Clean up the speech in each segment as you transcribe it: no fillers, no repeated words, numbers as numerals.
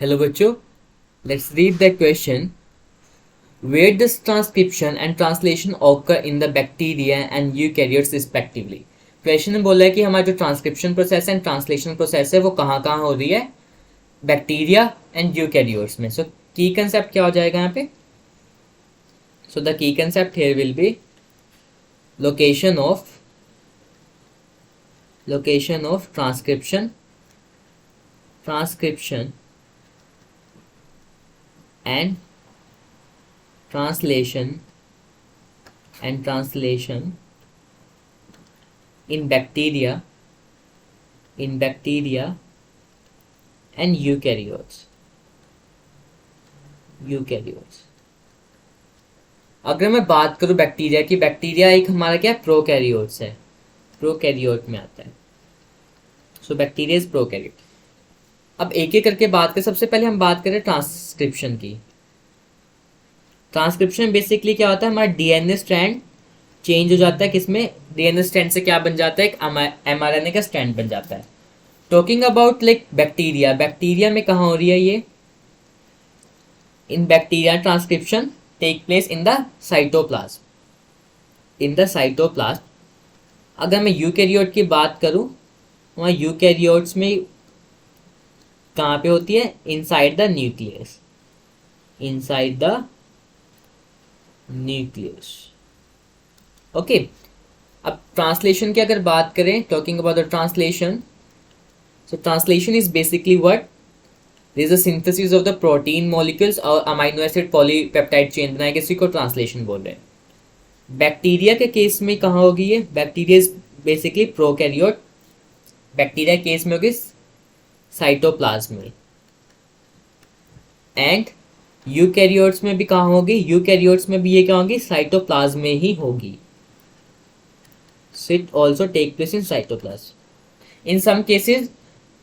Hello बच्चों, let's read the question. Where does transcription and translation occur in the bacteria and eukaryotes respectively? Question में बोला है कि हमारा जो transcription process and translation process है वो कहाँ कहाँ हो रही है, बैक्टीरिया एंड यूकैरियोट्स में. सो की कंसेप्ट क्या हो जाएगा यहाँ पे? So the key concept here will be location of transcription and translation in bacteria and eukaryotes. अगर मैं बात करूं बैक्टीरिया की, बैक्टीरिया एक हमारा क्या प्रोकैरियोट्स है, प्रोकैरियोट में आता है. So bacteria is prokaryote. अब एक एक करके बात करें. सबसे पहले हम बात करें ट्रांसक्रिप्शन की. ट्रांसक्रिप्शन बेसिकली क्या होता है, हमारा डीएनए स्ट्रैंड चेंज हो जाता है. किसमें? डीएनए स्ट्रैंड से क्या बन जाता है, एक एमआरएनए का स्ट्रैंड बन जाता है. Talking about like bacteria, bacteria में कहाँ हो रही है ये? In bacteria transcription take place in the cytoplasm. अगर मैं यूकैरियोट की बात करूं, वहाँ यूकैरियोट्स में कहाँ पे होती है? Inside the nucleus. ओके. अब ट्रांसलेशन की अगर बात करें, talking about the translation. So translation is basically what? This is the synthesis of the protein molecules और अमाइनो एसिड पॉलीपेप्टाइड चेन बनाए, किसी को ट्रांसलेशन बोल रहे हैं. बैक्टीरिया के केस में कहाँ होगी ये? Bacteria is basically prokaryote. Bacteria case में होगी साइटोप्लाज्म में. एंड यूकैरियोट्स में भी कहाँ होगी? यूकैरियोट्स में भी ये क्या होगी? साइटोप्लाज्म में ही होगी. So it also take place in cytoplasm. In some cases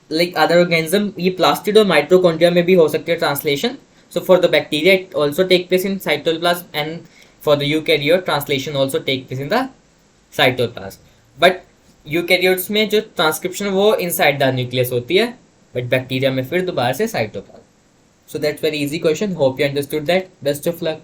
like other organism, ये प्लास्टिड और माइटोकॉन्ड्रिया में भी हो सकती है translation. So for the bacteria it also take place in cytoplasm, and for the eukaryote translation also take place in the cytoplasm. But eukaryotes में जो transcription वो इनसाइड द न्यूक्लियस होती है, बट बैक्टीरिया में फिर दोबारा से cytoplasm. So that's very easy question. Hope you understood that. Best of luck.